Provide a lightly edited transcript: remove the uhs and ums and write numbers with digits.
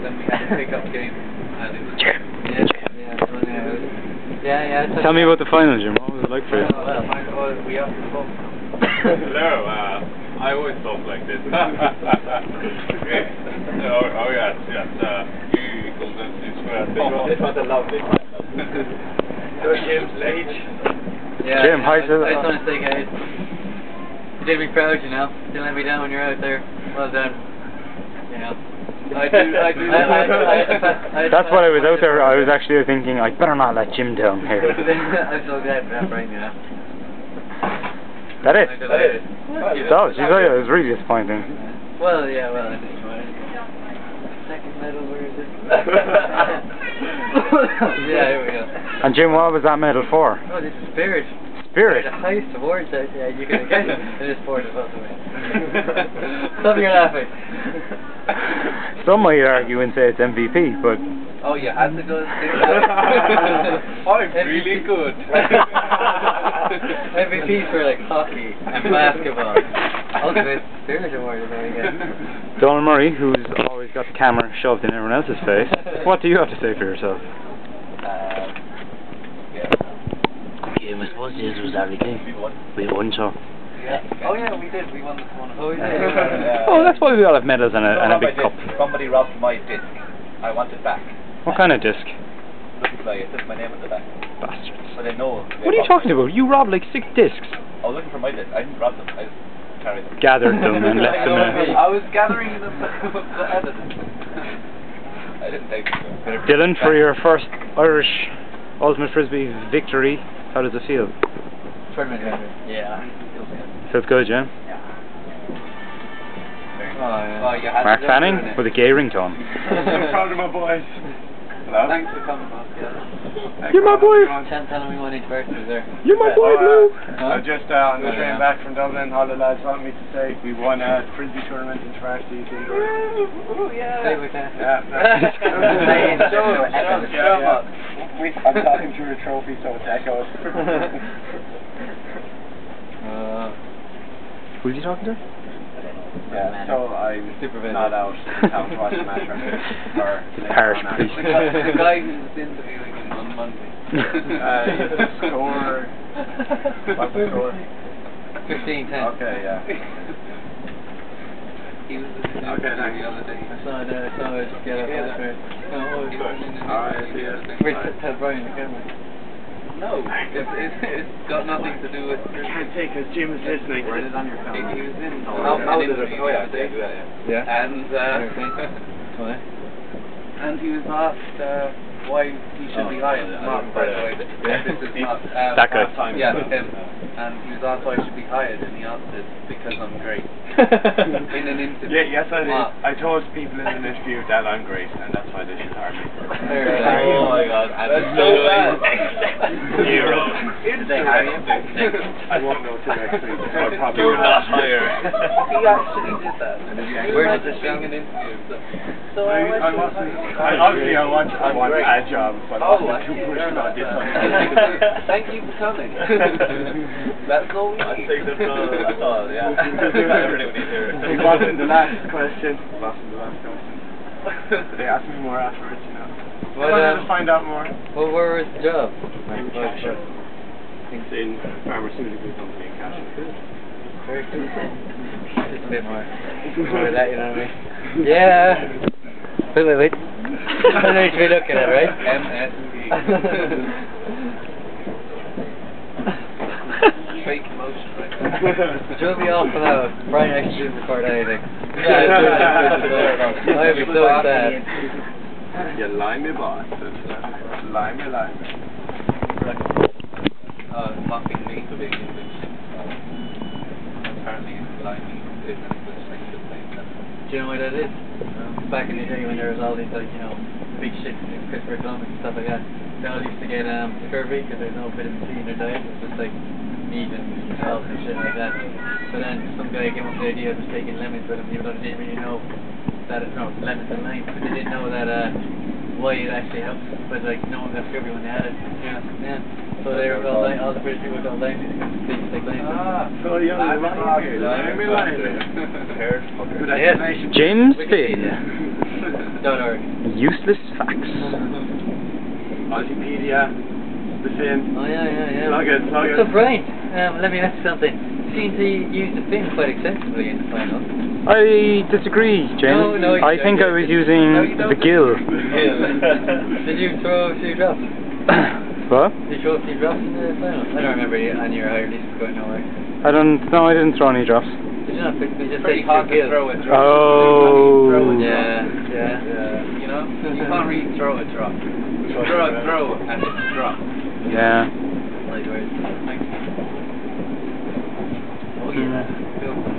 then we had a pickup game. And it was, yeah. Tell me about the final, Jim. What was it like for you? Well, we have to come. Hello, I always talk like this. Okay. Oh yes, U equals MC squared. It was a lovely time. So Jim's age. Yeah, Jim, hi. I just want to say, guys, you did me proud, you know. Didn't let me down when you're out there. Well done. You know. I do. That's what I was out there. I was actually thinking, I better not let Jim down here. I'm so glad for that, Brian, you know. That it? That is. So, geez, it was really disappointing. Well, yeah, I think so. Second medal, where is it? Yeah, here we go. And Jim, what was that medal for? Oh, this is Spirit. Spirit? The highest awards that you can get in this sport as well. Stop your laughing. Some might argue and say it's MVP, but... Oh, you had to go to Spirit? I'm really good. MVPs for like hockey and basketball. Ultimate Spirit Award is what you get. Donald Murray, who's always got the camera shoved in everyone else's face, what do you have to say for yourself? Yeah, I suppose this was everything. We won, so. Yeah. Oh yeah, we did. We won this one. Oh yeah. Oh, that's why we all have medals and a big cup. Somebody robbed my disc. I want it back. What kind of disc? Looks like it says my name at the back. Bastards. But I know. What are you talking about? You robbed like 6 discs. I was looking for my disc. I didn't rob them. I just carried them. Gathered them and left them in. I was gathering them to edit. I didn't take them. Dylan, for your first Irish Ultimate Frisbee victory, how does it feel? Yeah. Feels good, yeah? Mark Fanning with a gay ringtone. I'm proud of my boys. Hello? Thanks for coming, Mark. You're my boy! Tell me when each birthday is there. You're my boy, Blue! I'm just on the train back from Dublin. All the lads want me to say we won a Frisbee tournament in Intervarsities. Oh, yeah. Say we can. I'm talking through a trophy, so it's echoed. Who's he talking to? Yeah, so I'm not out in town to watch the match or the parish priest. The guy who's interviewing him on Monday. The score. What's the score? 15-10. Okay, yeah. He was the other day. I saw it get up on the train. Alright, see ya. Where's tell Brian the camera? No, it's got nothing to do with... I can't take because Jim is listening. Where is it on your phone? He was in... How did it? Oh yeah, do that, yeah. And, and he was asked why he should be hired. Mark, by the way. This is not... that guy. Yeah, him. And he was asked why he should be hired, and he answered, because I'm great. In an interview. Yeah, yes, I did. I told people in an interview that I'm great, and that's why they should hire me. Oh my god, that's so bad. Zero. Did they hire you? I won't know till next week. I'll probably Do not hire. He actually did that. Where did this being an interview? So I wasn't. Obviously, I want a job, but I wasn't too pushy about this one. Thank you for coming. That's all we need. That's all, yeah. It wasn't the last question. They asked me more afterwards, you know. I wanted to find out more. Well, where was the job? In Casher. It's in pharmaceutical company in Casher. Very cool. Just a bit more of that, you know what I mean? Yeah. Wait. I know what you're looking at, right? MSE. Fake emotion, right? You'll be off and out. Brian actually didn't record anything. I'd be so sad. You limey boss. Limey. Mocking me for being English. Apparently, limey is an English thing to say. Do you know what that is? Back in the day when there was all these, like, you know, big shit in Christopher Columbus and stuff like that, they all used to get scurvy because there's no vitamin C in their diet. It's just like meat and salt and shit like that. But then some guy came up with the idea of just taking lemons with him, even though they didn't really know that lemons and limes, but they didn't know that why it actually helps. But like no one got scurvy when they had it. Yeah. So they were all the British people got limes because they just like limes. So you're limey. James Finn. Don't worry. Useless facts. Wikipedia, the fin. Oh yeah. Plug it. So Brian, let me ask you something. Seems to use the fin quite extensively in the final. I disagree, James. No, I think I was using the gill. Did you throw a few drops? What? Did you throw a few drops in the final? I don't remember on your higher list going nowhere. I didn't throw any drops. Did you not? You just Pretty said hard to gill. throw it. Oh. Yeah. You know, you can't really throw a drop. You throw a throw and it's a drop. Yeah. Like words. Oh yeah. Cool.